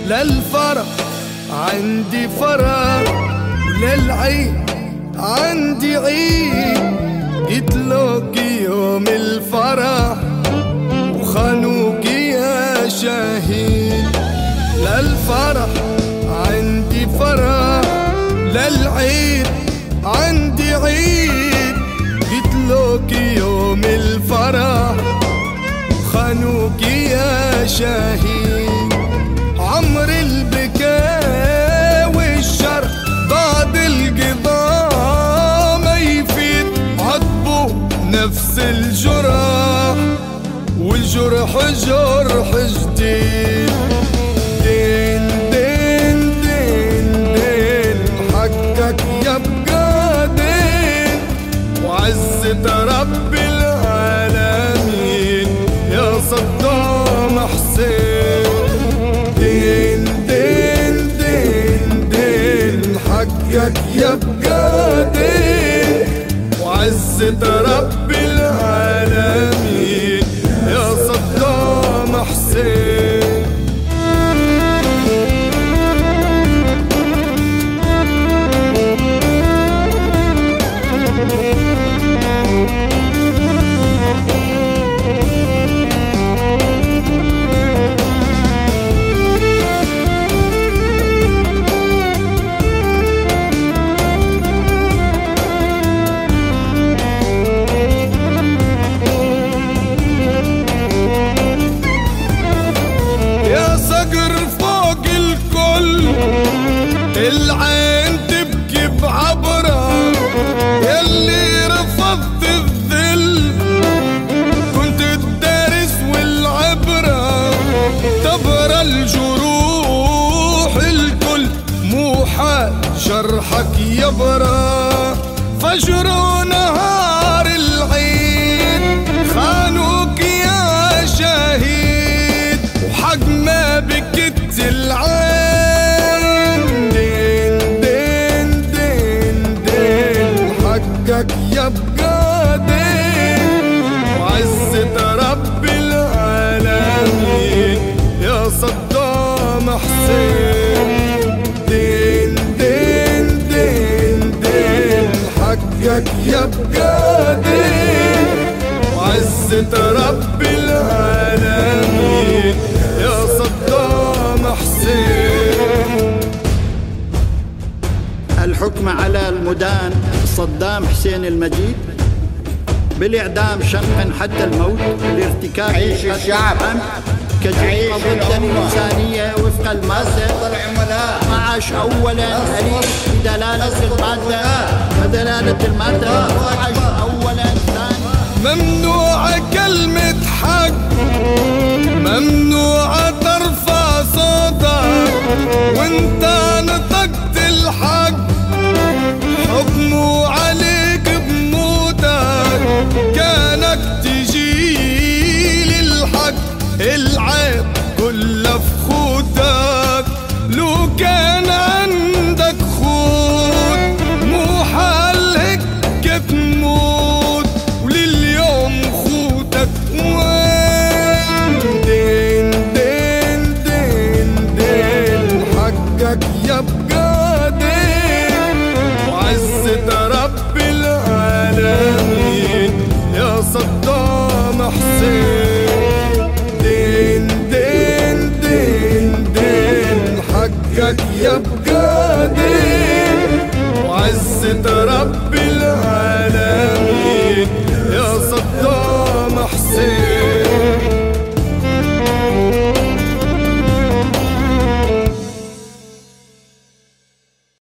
للفرح عندي فرح وللعيد عندي عيد، قتلوك يوم الفرح وخانوك يا شهيد. للفرح عندي فرح للعيد عندي عيد، قتلوك يوم الفرح وخانوك يا شهيد. عمر البكاء والشر بعد القضاء ما يفيد، عاتبه نفس الجرح والجرح جرح جديد. دين دين دين دين حقك يبقى دين، وعزة رب العالمين يا صدام حسين. دين دين دين دين حقك يبقى دين، وعزة رب العالمين يا صدام حسين. العين تبكي بعبرة يلي رفضت الذل، كنت الدارس والعبرة تبرى الجروح الكل، مو حال جرحك يبرى. فجر ونهار العيد خانوك يا شهيد، وحق ما بكت العين. حقك يبقى دين، وعزة رب العالمين يا صدام حسين. دين دين دين دين حقك يبقى دين، وعزة رب العالمين يا صدام حسين. الحكم على المدان صدام حسين المجيد بالإعدام شنقا حتى الموت لارتكاب عيش الشعب كجريمة ضد الإنسانية وفق المادة 12 أولا أليف بدلالة المادة ودلالة 12 أولا ثاني. ممنوع كلمة حق، ممنوع ترفع صوتك وانت نطقت الحق، حكموا عليك بموتك كانك تجي للحق. العيب كله في خوتك، لو كان عندك خوت مو حال هيك تموت، ولليوم خوتك وين. دين دين دين دين حقك يبقى دين، وعزة رب العالمين يا صدام حسين. دين دين دين دين حقك يبقى دين، وعزة رب العالمين